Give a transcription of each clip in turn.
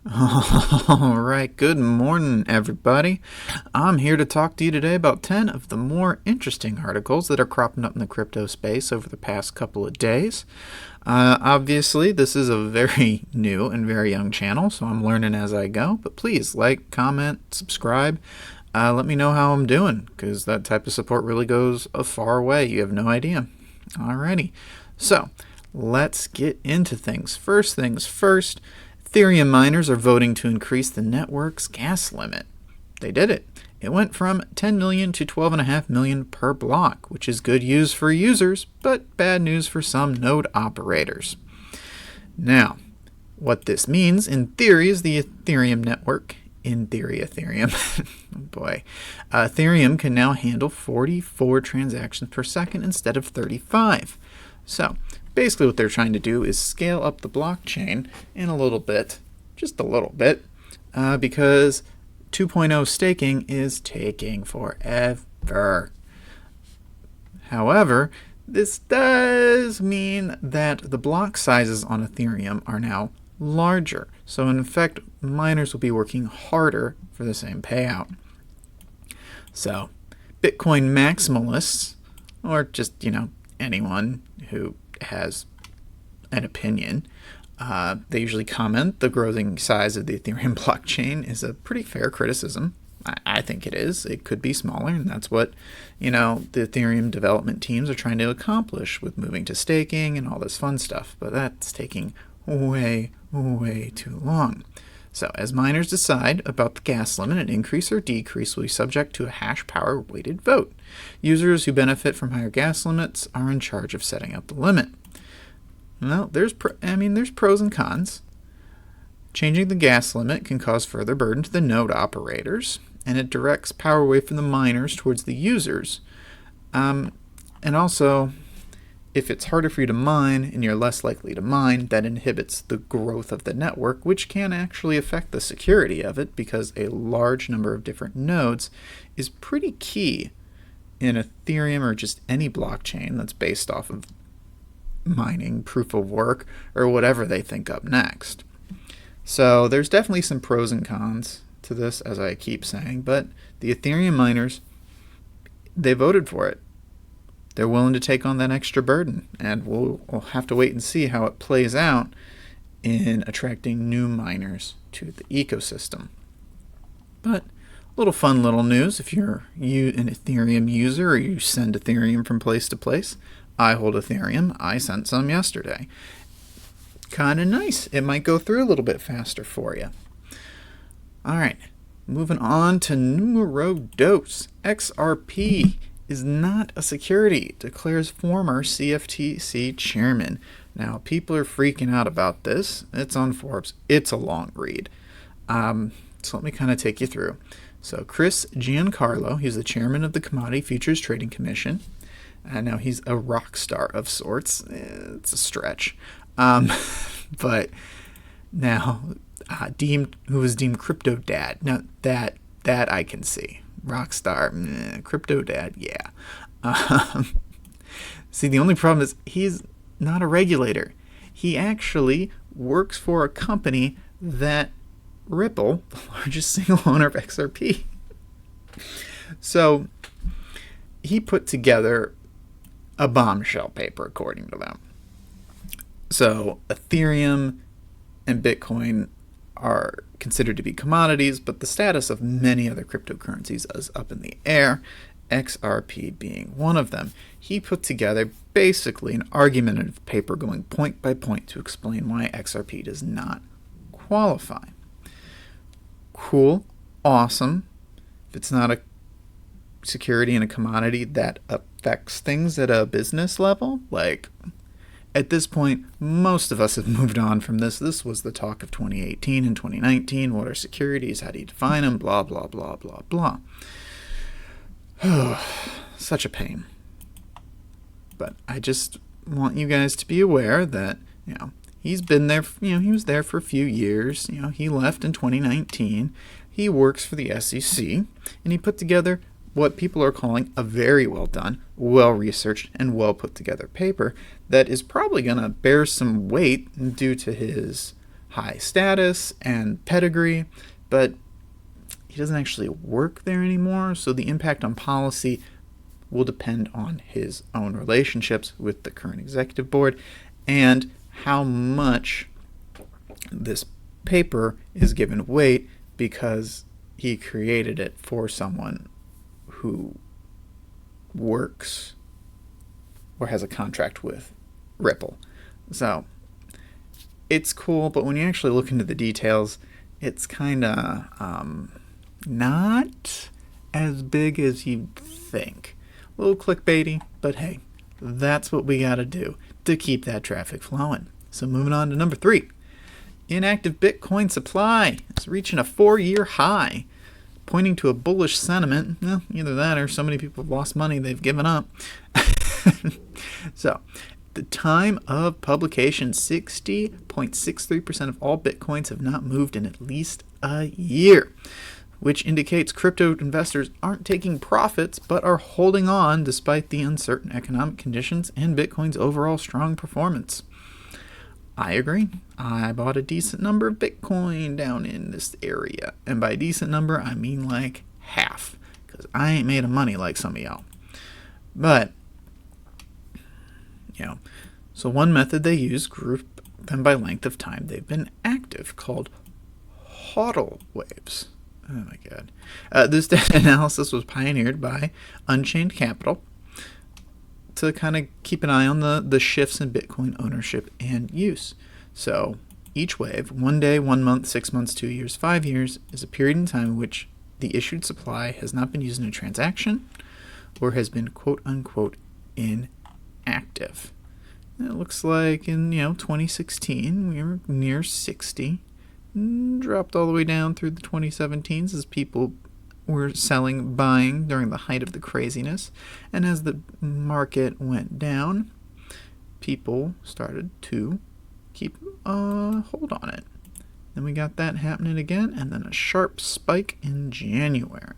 All right, good morning, everybody. I'm here to talk to you today about 10 of the more interesting articles that are cropping up in the crypto space over the past couple of days. Obviously, this is a very new and very young channel, so I'm learning as I go, but please like, comment, subscribe. Let me know how I'm doing, because that type of support really goes a far way. You have no idea. Alrighty, so let's get into things. First things first. Ethereum miners are voting to increase the network's gas limit. They did it. It went from 10 million to 12.5 million per block, which is good news for users, but bad news for some node operators. Now, what this means in theory is the Ethereum network, Ethereum, oh boy, Ethereum can now handle 44 transactions per second instead of 35. So, basically what they're trying to do is scale up the blockchain in a little bit, just a little bit, because 2.0 staking is taking forever. However, this does mean that the block sizes on Ethereum are now larger. So in effect, miners will be working harder for the same payout. So, Bitcoin maximalists, or just, anyone who has an opinion, they usually comment the growing size of the Ethereum blockchain is a pretty fair criticism. I think it is. It could be smaller, and that's what, the Ethereum development teams are trying to accomplish with moving to staking and all this fun stuff. But that's taking way, way too long. So as miners decide about the gas limit, an increase or decrease will be subject to a hash power weighted vote. Users who benefit from higher gas limits are in charge of setting up the limit. Well, there's pros and cons. Changing the gas limit can cause further burden to the node operators, and it directs power away from the miners towards the users. And also, if it's harder for you to mine and you're less likely to mine, that inhibits the growth of the network, which can actually affect the security of it, because a large number of different nodes is pretty key in Ethereum or just any blockchain that's based off of mining, proof of work, or whatever they think up next. So there's definitely some pros and cons to this, as I keep saying, but the Ethereum miners, they voted for it. They're willing to take on that extra burden, and we'll have to wait and see how it plays out in attracting new miners to the ecosystem. But little fun little news, if you're an Ethereum user or you send Ethereum from place to place. I hold Ethereum. I sent some yesterday. Kind of nice. It might go through a little bit faster for you. All right, moving on to numero dos. XRP is not a security, declares former CFTC chairman. Now, people are freaking out about this. It's on Forbes. It's a long read. So let me kind of take you through. So Chris Giancarlo, he's the chairman of the Commodity Futures Trading Commission. Now he's a rock star of sorts. It's a stretch. But now, who was deemed crypto dad. Now that I can see. Rockstar, crypto dad, yeah. See, the only problem is he's not a regulator. He actually works for a company that Ripple, the largest single owner of XRP. So he put together a bombshell paper, according to them. So Ethereum and Bitcoin are considered to be commodities, but the status of many other cryptocurrencies is up in the air, XRP being one of them. He put together basically an argumentative paper going point by point to explain why XRP does not qualify. Cool, awesome. If it's not a security and a commodity that affects things at a business level, like at this point, most of us have moved on from this. This was the talk of 2018 and 2019. What are securities? How do you define them? Blah, blah, blah, blah, blah. Such a pain. But I just want you guys to be aware that, he's been there, he was there for a few years. He left in 2019. He works for the SEC, and he put together what people are calling a very well done, well researched, and well put together paper that is probably going to bear some weight due to his high status and pedigree, but he doesn't actually work there anymore, so the impact on policy will depend on his own relationships with the current executive board and how much this paper is given weight because he created it for someone who works or has a contract with Ripple. So it's cool, but when you actually look into the details, it's kind of not as big as you'd think. A little clickbaity, but hey, that's what we got to do to keep that traffic flowing. So moving on to number 3. Inactive Bitcoin supply is reaching a 4-year high, pointing to a bullish sentiment. Well, either that or so many people have lost money they've given up. So, the time of publication, 60.63% of all Bitcoins have not moved in at least a year, which indicates crypto investors aren't taking profits but are holding on despite the uncertain economic conditions and Bitcoin's overall strong performance. I agree. I bought a decent number of Bitcoin down in this area. And by decent number, I mean like half. Because I ain't made of money like some of y'all. But, so one method they use, group them by length of time they've been active, called HODL waves. Oh my god. This data analysis was pioneered by Unchained Capital to kind of keep an eye on the shifts in Bitcoin ownership and use. So each wave, 1 day, 1 month, 6 months, 2 years, 5 years, is a period in time in which the issued supply has not been used in a transaction or has been quote-unquote inactive. And it looks like in 2016 we were near 60, dropped all the way down through the 2017s as people were selling, buying during the height of the craziness. And as the market went down, people started to keep a hold on it. Then we got that happening again, and then a sharp spike in January.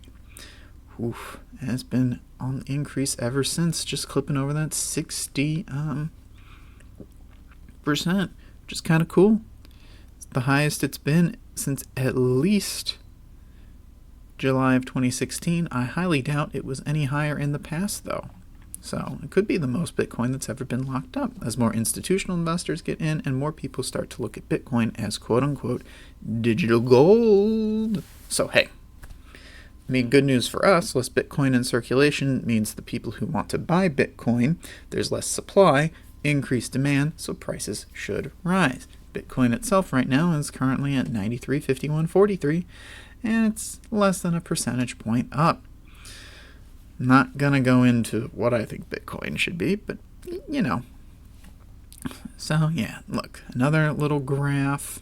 Oof, and it's been on the increase ever since, just clipping over that 60%, which is kind of cool. It's the highest it's been since at least July of 2016. I highly doubt it was any higher in the past, though. So it could be the most Bitcoin that's ever been locked up as more institutional investors get in and more people start to look at Bitcoin as quote-unquote digital gold. So hey, good news for us. Less Bitcoin in circulation means the people who want to buy Bitcoin, there's less supply, increased demand, so prices should rise. Bitcoin itself right now is currently at 93.5143, and it's less than a percentage point up. Not gonna go into what I think Bitcoin should be, but So yeah, look, another little graph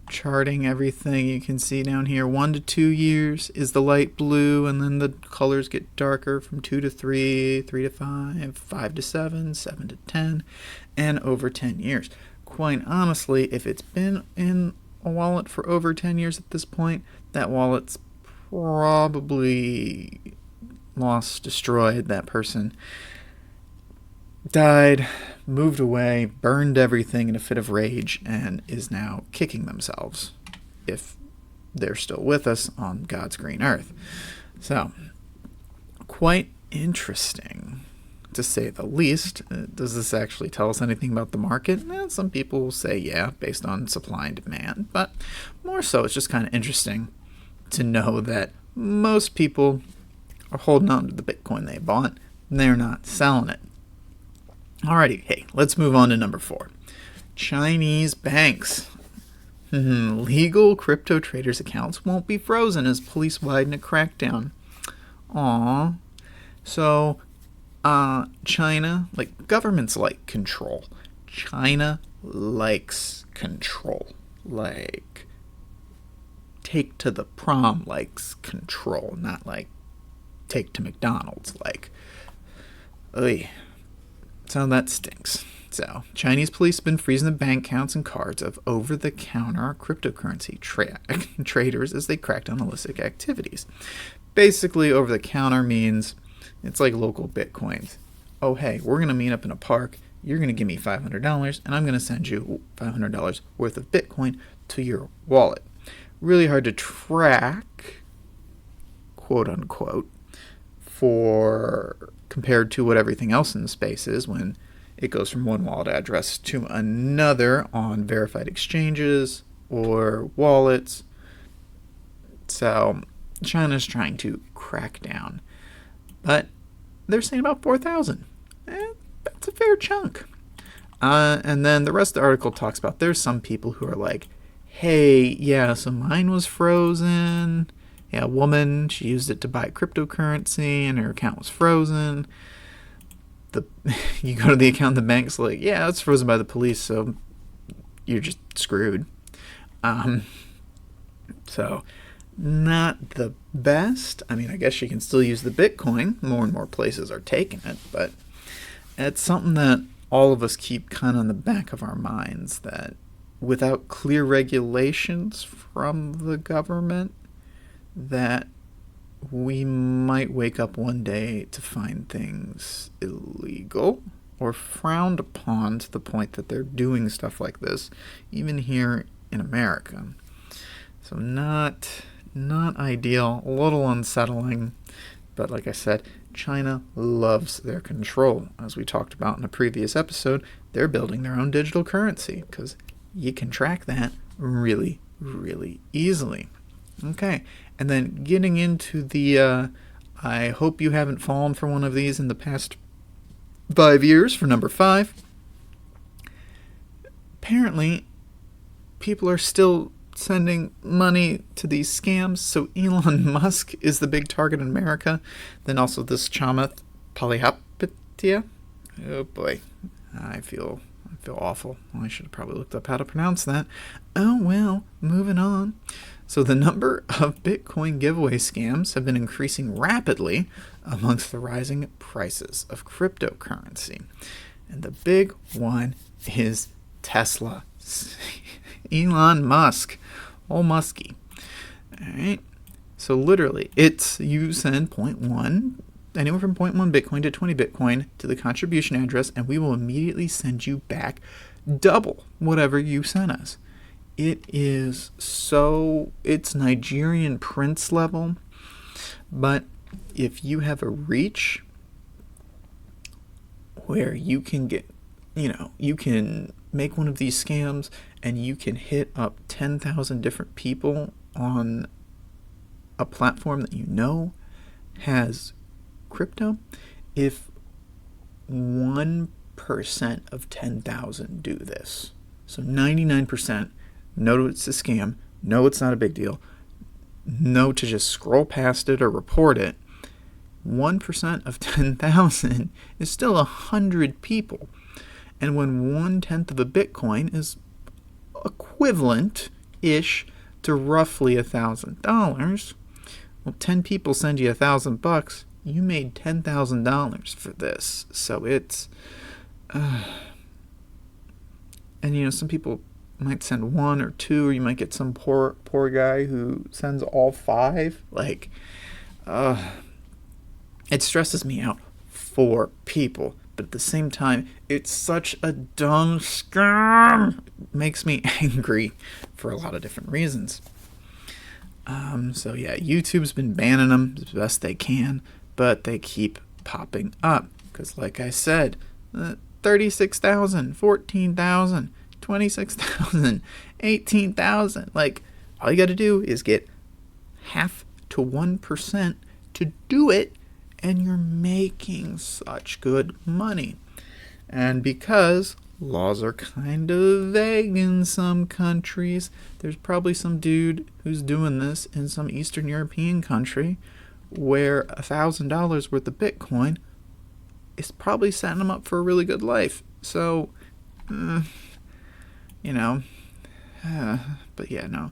charting everything. You can see down here 1 to 2 years is the light blue, and then the colors get darker from 2 to 3, 3 to 5, 5 to 7, 7 to 10, and over 10 years. Quite honestly, if it's been in a wallet for over 10 years at this point, that wallet's probably lost, destroyed. That person died, moved away, burned everything in a fit of rage, and is now kicking themselves if they're still with us on God's green earth. So, quite interesting, to say the least. Does this actually tell us anything about the market? Some people will say yeah, based on supply and demand, but more so it's just kind of interesting to know that most people are holding on to the Bitcoin they bought, and they're not selling it. Alrighty, hey, let's move on to number 4. Chinese banks. Legal crypto traders' accounts won't be frozen as police widen a crackdown. Aww. So, China, governments like control. China likes control. Take to the prom likes control, not take to McDonald's, So that stinks. So, Chinese police have been freezing the bank accounts and cards of over-the-counter cryptocurrency traders as they crack down illicit activities. Basically, over-the-counter means it's like local Bitcoins. Oh, hey, we're going to meet up in a park. You're going to give me $500, and I'm going to send you $500 worth of Bitcoin to your wallet. Really hard to track, quote unquote, for compared to what everything else in the space is when it goes from one wallet address to another on verified exchanges or wallets. So China's trying to crack down, but they're saying about 4,000. That's a fair chunk. And then the rest of the article talks about there's some people who are like, hey, yeah, so mine was frozen. Yeah, a woman, she used it to buy cryptocurrency and her account was frozen. You go to the account, the bank's like, yeah, it's frozen by the police, so you're just screwed. So not the best. I mean, I guess you can still use the Bitcoin. More and more places are taking it, but it's something that all of us keep kind of in the back of our minds, that without clear regulations from the government, that we might wake up one day to find things illegal or frowned upon to the point that they're doing stuff like this, even here in America. So not ideal, a little unsettling, but like I said, China loves their control. As we talked about in a previous episode, they're building their own digital currency because you can track that really, really easily. Okay, and then getting into the, I hope you haven't fallen for one of these in the past 5 years for number 5. Apparently, people are still sending money to these scams. So Elon Musk is the big target in America. Then also this Chamath Palihapitiya. Oh boy, I feel awful. Well, I should have probably looked up how to pronounce that. Oh well, moving on. So the number of Bitcoin giveaway scams have been increasing rapidly amongst the rising prices of cryptocurrency. And the big one is Tesla. Elon Musk. Old Muskie. Alright. So literally, you send 0.1, anywhere from 0.1 Bitcoin to 20 Bitcoin to the contribution address, and we will immediately send you back double whatever you sent us. It's Nigerian prince level, but if you have a reach where you can get, you can make one of these scams and you can hit up 10,000 different people on a platform that has crypto, if 1% of 10,000 do this, so 99% know it's a scam, know it's not a big deal, know to just scroll past it or report it, 1% of 10,000 is still 100 people. And when 1/10 of a Bitcoin is equivalent-ish to roughly $1,000, well, 10 people send you $1,000, you made $10,000 for this. So it's, and some people might send 1 or 2, or you might get some poor guy who sends all 5. Like, it stresses me out for people. But at the same time, it's such a dumb scam. It makes me angry for a lot of different reasons. So yeah, YouTube's been banning them as best they can, but they keep popping up. Because like I said, 36,000, 14,000, 26,000, 18,000. Like, all you got to do is get 0.5 to 1% to do it, and you're making such good money. And because laws are kind of vague in some countries, there's probably some dude who's doing this in some Eastern European country where $1,000 worth of Bitcoin is probably setting him up for a really good life. So, but yeah, no.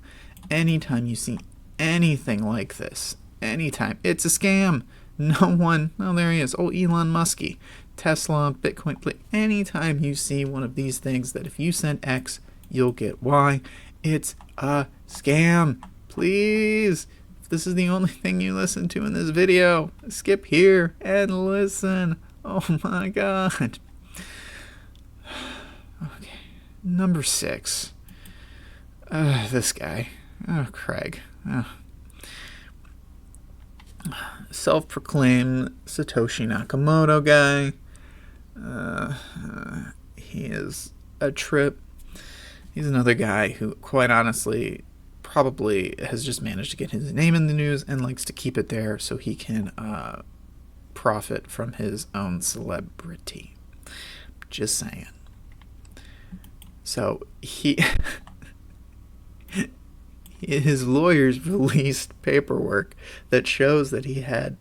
Anytime you see anything like this, anytime, it's a scam. There he is. Oh, Elon Muskie. Tesla, Bitcoin. Anytime you see one of these things that if you send X, you'll get Y, it's a scam. Please, if this is the only thing you listen to in this video, skip here and listen. Oh my God. Okay. Number 6. This guy. Oh, Craig. Self-proclaimed Satoshi Nakamoto guy. He is a trip. He's another guy who, quite honestly, probably has just managed to get his name in the news and likes to keep it there so he can profit from his own celebrity. Just saying. So his lawyers released paperwork that shows that he had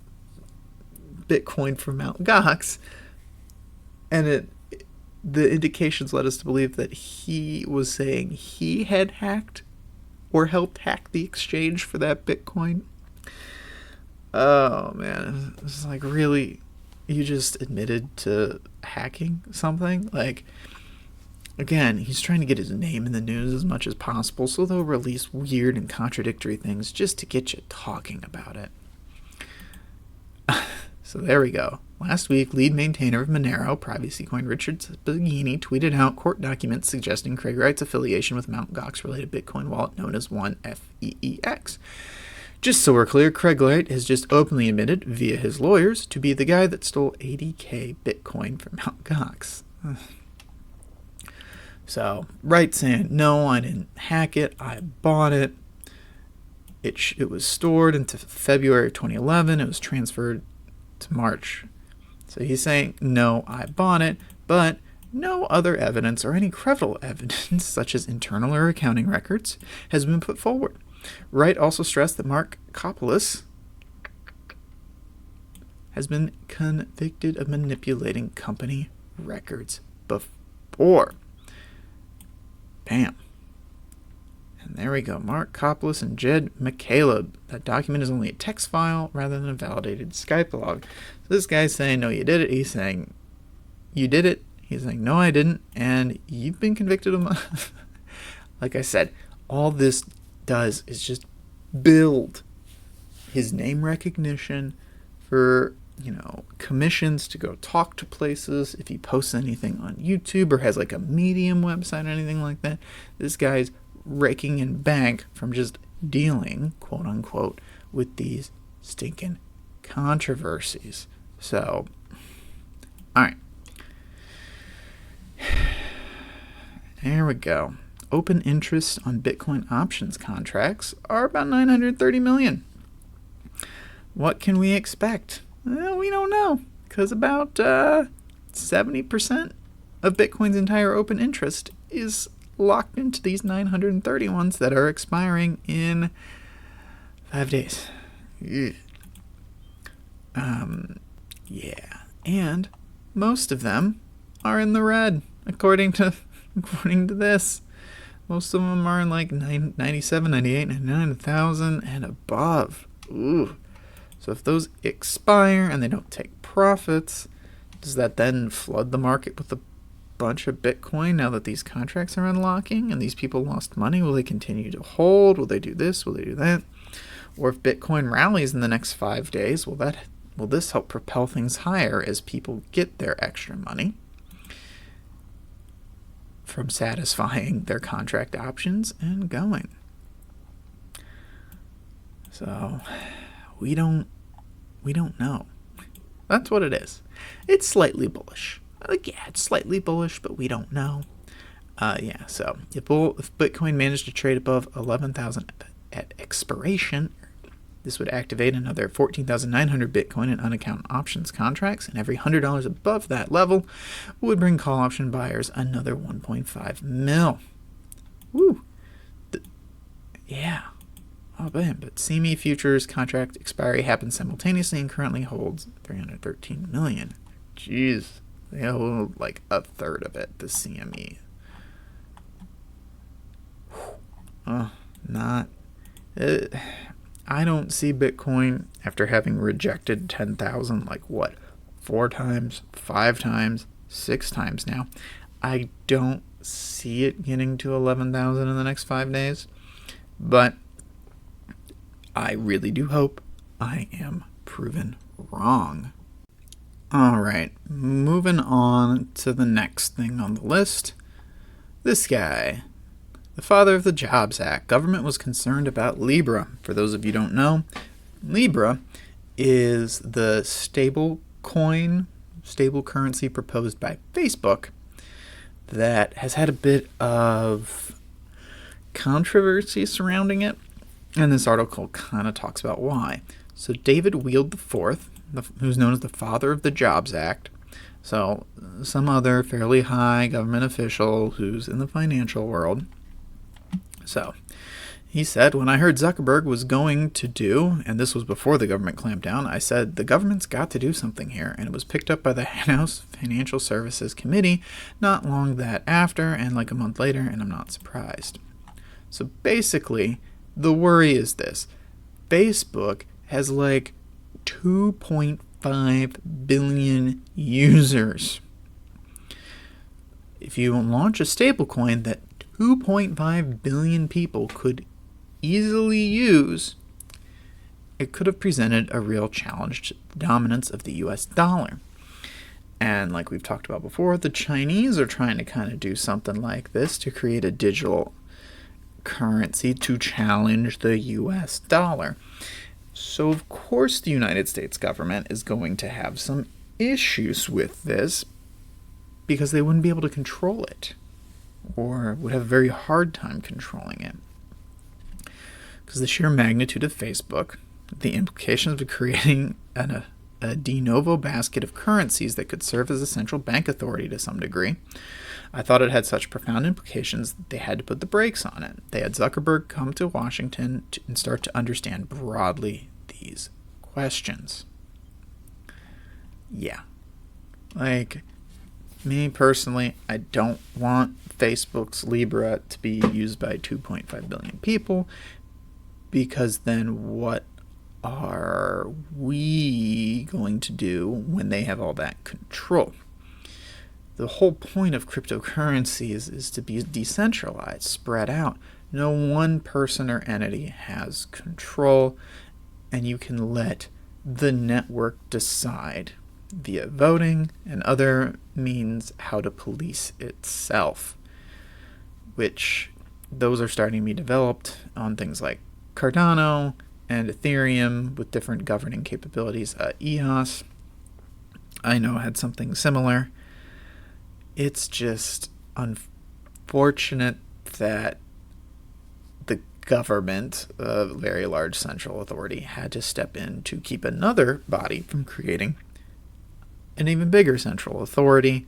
Bitcoin from Mt. Gox, and the indications led us to believe that he was saying he had hacked or helped hack the exchange for that Bitcoin. Oh man, it's like, really, you just admitted to hacking something? Like, again, he's trying to get his name in the news as much as possible, so they'll release weird and contradictory things just to get you talking about it. So there we go. Last week, lead maintainer of Monero, privacy coin Richard Spagini, tweeted out court documents suggesting Craig Wright's affiliation with Mt. Gox-related Bitcoin wallet known as 1FEEX. Just so we're clear, Craig Wright has just openly admitted, via his lawyers, to be the guy that stole 80k Bitcoin from Mt. Gox. So, Wright saying, no, I didn't hack it, I bought it. It was stored into February 2011, it was transferred to March. So he's saying, no, I bought it, but no other evidence or any credible evidence, such as internal or accounting records, has been put forward. Wright also stressed that Mark Kopoulos has been convicted of manipulating company records before. Bam. And there we go. Mark Kopoulos and Jed McCaleb. That document is only a text file rather than a validated Skype log. So this guy's saying, no, you did it. He's saying, you did it. He's saying, no, I didn't. And you've been convicted of... Like I said, all this does is just build his name recognition for, commissions to go talk to places. If he posts anything on YouTube or has like a Medium website or anything like that, this guy's raking in bank from just dealing, quote unquote, with these stinking controversies. So, all right. There we go. Open interest on Bitcoin options contracts are about 930 million. What can we expect? Well, we don't know, because about 70% of Bitcoin's entire open interest is locked into these 930 ones that are expiring in 5 days. Yeah, and most of them are in the red, according to this. Most of them are in like 97, 98, 99,000 and above. Ooh. So if those expire and they don't take profits, does that then flood the market with a bunch of Bitcoin now that these contracts are unlocking and these people lost money? Will they continue to hold? Will they do this? Will they do that? Or if Bitcoin rallies in the next 5 days, will this help propel things higher as people get their extra money from satisfying their contract options and going? So we don't know. That's what it is. It's slightly bullish. It's slightly bullish, but we don't know. So if Bitcoin managed to trade above 11,000 at expiration, this would activate another 14,900 Bitcoin in unaccounted options contracts, and every $100 above that level would bring call option buyers another 1.5 mil. Woo! Yeah. Oh, man, but CME futures contract expiry happens simultaneously and currently holds 313 million. Jeez. They hold like a third of it, the CME. I don't see Bitcoin, after having rejected 10,000, 4 times, 5 times, 6 times now. I don't see it getting to 11,000 in the next 5 days. But I really do hope I am proven wrong. All right, moving on to the next thing on the list. This guy, The father of the Jobs Act. Government was concerned about Libra. For those of you who don't know, Libra is the stable currency proposed by Facebook that has had a bit of controversy surrounding it, and this article kind of talks about why. So David Wield IV, who's known as the father of the Jobs Act, so some other fairly high government official who's in the financial world. So he said, when I heard Zuckerberg was going to do, and this was before the government clamped down, I said, the government's got to do something here. And it was picked up by the House Financial Services Committee not long that after, and like a month later, and I'm not surprised. So basically, the worry is this. Facebook has like 2.5 billion users. If you launch a stablecoin that 2.5 billion people could easily use, it could have presented a real challenge to the dominance of the US dollar. And like we've talked about before, the Chinese are trying to kind of do something like this to create a digital currency to challenge the US dollar. So of course the United States government is going to have some issues with this because they wouldn't be able to control it, or would have a very hard time controlling it. Because the sheer magnitude of Facebook, the implications of creating a de novo basket of currencies that could serve as a central bank authority to some degree, I thought it had such profound implications that they had to put the brakes on it. They had Zuckerberg come to Washington and start to understand broadly these questions. Yeah. Like, me personally, I don't want Facebook's Libra to be used by 2.5 billion people, because then what are we going to do when they have all that control? The whole point of cryptocurrency is to be decentralized, spread out. No one person or entity has control, and you can let the network decide via voting and other means how to police itself, which those are starting to be developed on things like Cardano and Ethereum with different governing capabilities. EOS, I know, had something similar. It's just unfortunate that the government, a very large central authority, had to step in to keep another body from creating an even bigger central authority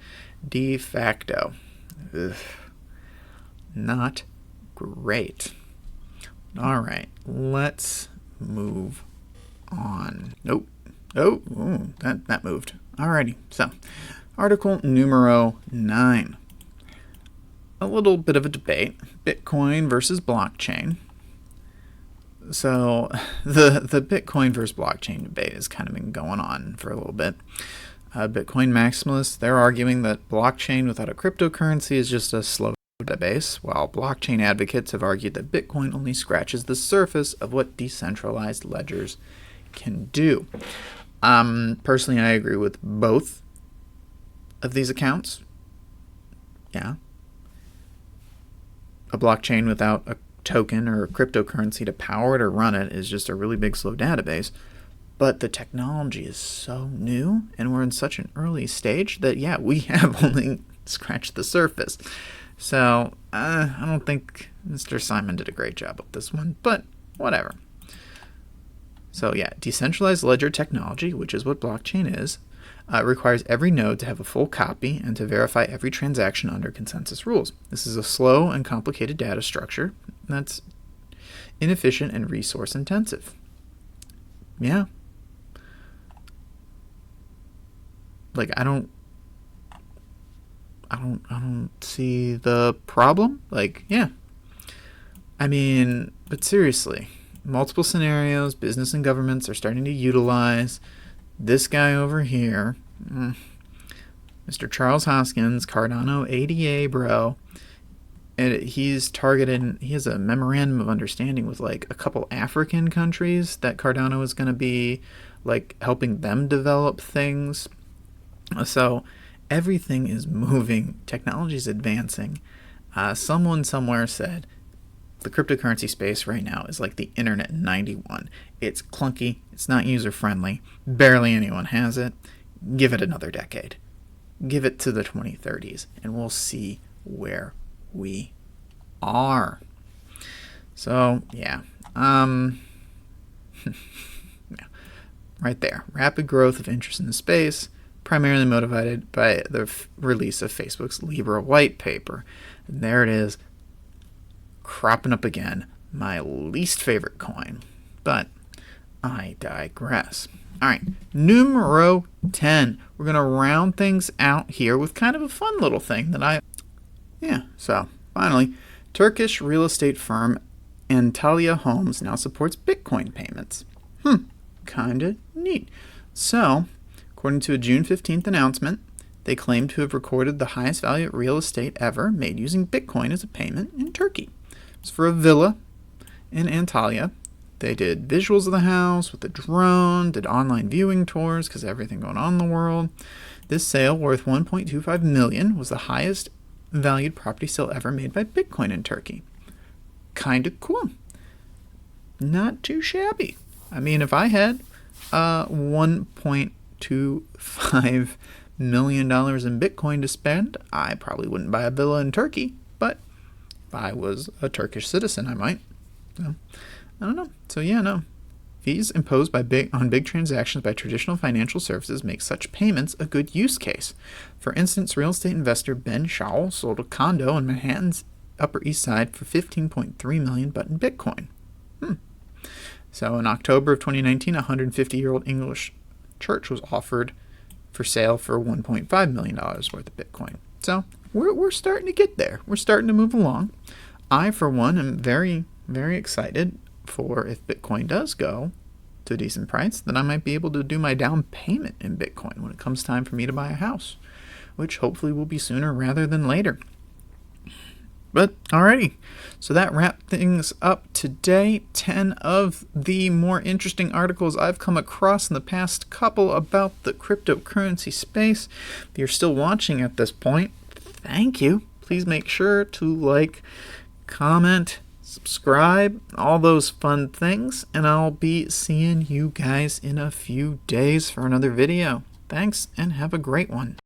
de facto. Ugh. Not great. All right, let's move on. Nope. Oh, ooh, that moved. Alrighty, so article numero 9. A little bit of a debate, Bitcoin versus blockchain. So the Bitcoin versus blockchain debate has kind of been going on for a little bit. Bitcoin maximalists, they're arguing that blockchain without a cryptocurrency is just a slow database, while blockchain advocates have argued that Bitcoin only scratches the surface of what decentralized ledgers can do. Personally, I agree with both of these accounts. Yeah. A blockchain without a token or a cryptocurrency to power it or run it is just a really big, slow database. But the technology is so new, and we're in such an early stage that, yeah, we have only scratched the surface. So, I don't think Mr. Simon did a great job with this one, but whatever. So, yeah, decentralized ledger technology, which is what blockchain is, requires every node to have a full copy and to verify every transaction under consensus rules. This is a slow and complicated data structure that's inefficient and resource intensive. Yeah. Like, I don't see the problem. Like, yeah. I mean, but seriously, multiple scenarios business and governments are starting to utilize. This guy over here, Mr. Charles Hoskins, Cardano ADA bro, and he has a memorandum of understanding with like a couple African countries that Cardano is going to be like helping them develop things. So everything is moving. Technology is advancing. Someone somewhere said the cryptocurrency space right now is like the internet in 91. It's clunky, it's not user-friendly, barely anyone has it. Give it another decade. Give it to the 2030s, and we'll see where we are. So, yeah. Yeah. Right there. Rapid growth of interest in the space, primarily motivated by the release of Facebook's Libra white paper. And there it is, cropping up again, my least favorite coin. But I digress. All right, numero 10. We're going to round things out here with kind of a fun little thing that so finally, Turkish real estate firm Antalya Homes now supports Bitcoin payments. Kind of neat. So, according to a June 15th announcement, they claim to have recorded the highest value of real estate ever made using Bitcoin as a payment in Turkey. It's for a villa in Antalya. They did visuals of the house with a drone, did online viewing tours because of everything going on in the world. This sale, worth $1.25 million, was the highest valued property sale ever made by Bitcoin in Turkey. Kind of cool. Not too shabby. I mean, if I had $1.25 million in Bitcoin to spend, I probably wouldn't buy a villa in Turkey. But if I was a Turkish citizen, I might. So, I don't know. So yeah, no. Fees imposed on big transactions by traditional financial services make such payments a good use case. For instance, real estate investor Ben Shaul sold a condo in Manhattan's Upper East Side for $15.3 million, but in Bitcoin. So in October of 2019, a 150-year-old English church was offered for sale for $1.5 million worth of Bitcoin. So we're starting to get there. We're starting to move along. I, for one, am very, very excited for if Bitcoin does go to a decent price, then I might be able to do my down payment in Bitcoin when it comes time for me to buy a house, which hopefully will be sooner rather than later. But alrighty, so that wraps things up today. 10 of the more interesting articles I've come across in the past couple about the cryptocurrency space. If you're still watching at this point, thank you. Please make sure to like, comment, subscribe, all those fun things, and I'll be seeing you guys in a few days for another video. Thanks, and have a great one.